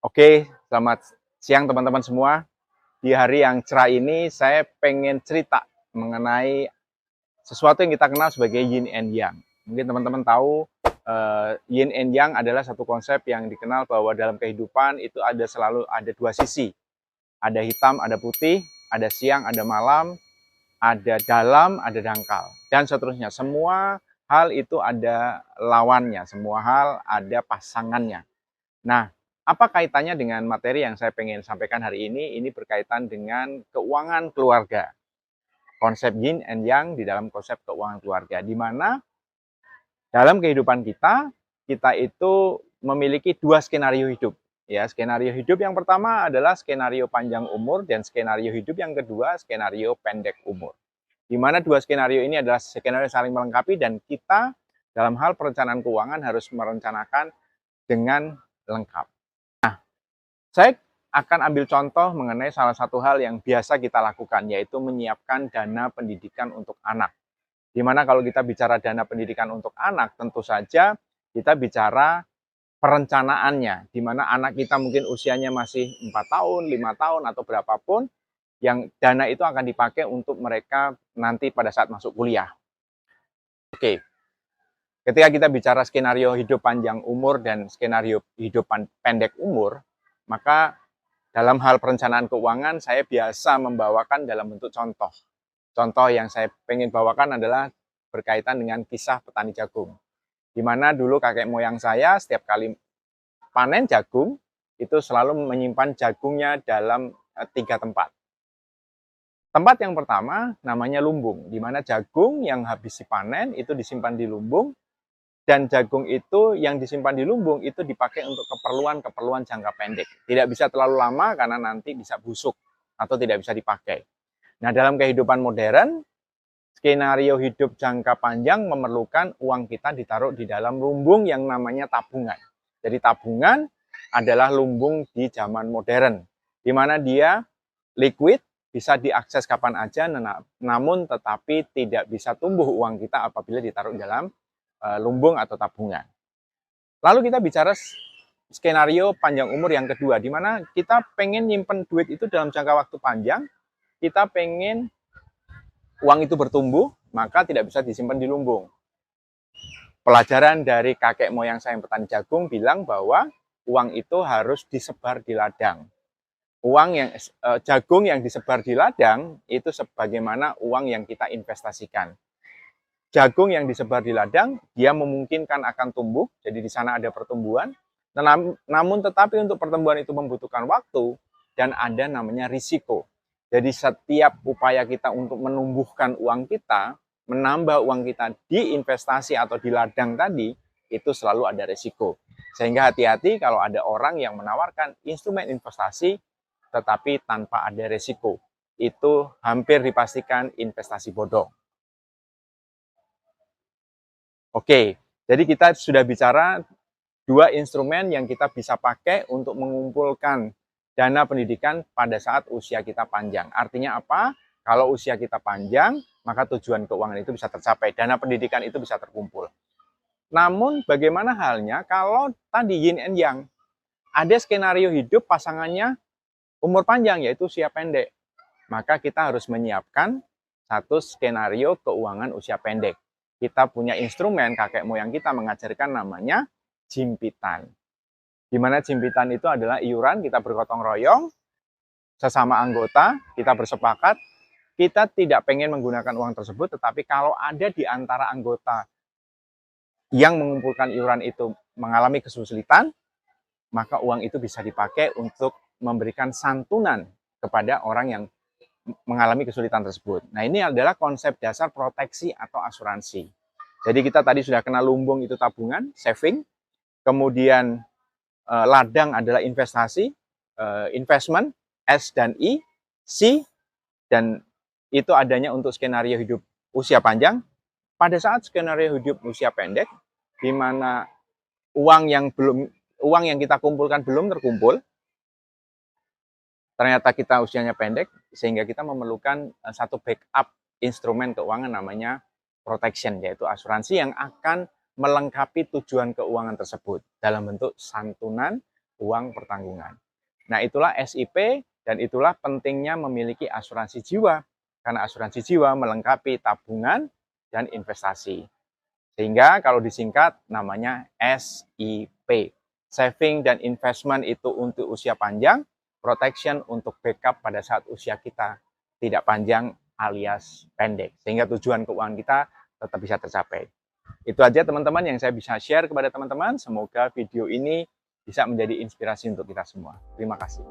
Oke, selamat siang teman-teman semua. Di hari yang cerah ini, saya pengen cerita mengenai sesuatu yang kita kenal sebagai yin and yang. Mungkin teman-teman tahu, yin and yang adalah satu konsep yang dikenal bahwa dalam kehidupan itu selalu ada dua sisi. Ada hitam, ada putih, ada siang, ada malam, ada dalam, ada dangkal, dan seterusnya. Semua hal itu ada lawannya, semua hal ada pasangannya. Nah, apa kaitannya dengan materi yang saya pengen sampaikan hari ini? Ini berkaitan dengan keuangan keluarga. Konsep yin and yang di dalam konsep keuangan keluarga. Di mana dalam kehidupan kita, kita itu memiliki dua skenario hidup. Ya, skenario hidup yang pertama adalah skenario panjang umur, dan skenario hidup yang kedua skenario pendek umur. Di mana dua skenario ini adalah skenario saling melengkapi, dan kita dalam hal perencanaan keuangan harus merencanakan dengan lengkap. Saya akan ambil contoh mengenai salah satu hal yang biasa kita lakukan, yaitu menyiapkan dana pendidikan untuk anak. Di mana kalau kita bicara dana pendidikan untuk anak, tentu saja kita bicara perencanaannya, di mana anak kita mungkin usianya masih 4 tahun, 5 tahun, atau berapapun, yang dana itu akan dipakai untuk mereka nanti pada saat masuk kuliah. Oke, ketika kita bicara skenario hidup panjang umur dan skenario hidup pendek umur, maka dalam hal perencanaan keuangan, saya biasa membawakan dalam bentuk contoh. Contoh yang saya pengen bawakan adalah berkaitan dengan kisah petani jagung. Di mana dulu kakek moyang saya setiap kali panen jagung, itu selalu menyimpan jagungnya dalam 3 tempat. Tempat yang pertama namanya lumbung, di mana jagung yang habis dipanen itu disimpan di lumbung, dan jagung itu yang disimpan di lumbung itu dipakai untuk keperluan jangka pendek. Tidak bisa terlalu lama karena nanti bisa busuk atau tidak bisa dipakai. Nah, dalam kehidupan modern, skenario hidup jangka panjang memerlukan uang kita ditaruh di dalam lumbung yang namanya tabungan. Jadi tabungan adalah lumbung di zaman modern, di mana dia liquid, bisa diakses kapan aja, namun tetapi tidak bisa tumbuh uang kita apabila ditaruh dalam lumbung atau tabungan. Lalu kita bicara skenario panjang umur yang kedua, di mana kita pengen nyimpen duit itu dalam jangka waktu panjang, kita pengen uang itu bertumbuh, maka tidak bisa disimpan di lumbung. Pelajaran dari kakek moyang saya yang petani jagung bilang bahwa uang itu harus disebar di ladang. Jagung yang disebar di ladang itu sebagaimana uang yang kita investasikan. Jagung yang disebar di ladang, dia memungkinkan akan tumbuh, jadi di sana ada pertumbuhan. Namun tetapi untuk pertumbuhan itu membutuhkan waktu, dan ada namanya risiko. Jadi setiap upaya kita untuk menumbuhkan uang kita, menambah uang kita di investasi atau di ladang tadi, itu selalu ada risiko. Sehingga hati-hati kalau ada orang yang menawarkan instrumen investasi tetapi tanpa ada risiko. Itu hampir dipastikan investasi bodong. Oke, jadi kita sudah bicara dua instrumen yang kita bisa pakai untuk mengumpulkan dana pendidikan pada saat usia kita panjang. Artinya apa? Kalau usia kita panjang, maka tujuan keuangan itu bisa tercapai, dana pendidikan itu bisa terkumpul. Namun bagaimana halnya kalau tadi yin and yang? Ada skenario hidup pasangannya umur panjang, yaitu usia pendek. Maka kita harus menyiapkan satu skenario keuangan usia pendek. Kita punya instrumen, kakek moyang kita mengajarkan namanya jimpitan. Di mana jimpitan itu adalah iuran, kita bergotong royong, sesama anggota, kita bersepakat, kita tidak pengen menggunakan uang tersebut, tetapi kalau ada di antara anggota yang mengumpulkan iuran itu mengalami kesulitan, maka uang itu bisa dipakai untuk memberikan santunan kepada orang yang mengalami kesulitan tersebut. Nah, ini adalah konsep dasar proteksi atau asuransi. Jadi kita tadi sudah kenal lumbung itu tabungan, saving, kemudian ladang adalah investasi, investment, S dan I, C, dan itu adanya untuk skenario hidup usia panjang. Pada saat skenario hidup usia pendek, di mana uang yang kita kumpulkan belum terkumpul, ternyata kita usianya pendek, sehingga kita memerlukan satu backup instrumen keuangan namanya protection, yaitu asuransi yang akan melengkapi tujuan keuangan tersebut dalam bentuk santunan uang pertanggungan. Nah, itulah SIP dan itulah pentingnya memiliki asuransi jiwa. Karena asuransi jiwa melengkapi tabungan dan investasi. Sehingga kalau disingkat namanya SIP. Saving dan investment itu untuk usia panjang, protection untuk backup pada saat usia kita tidak panjang alias pendek. Sehingga tujuan keuangan kita tetap bisa tercapai. Itu aja teman-teman yang saya bisa share kepada teman-teman. Semoga video ini bisa menjadi inspirasi untuk kita semua. Terima kasih.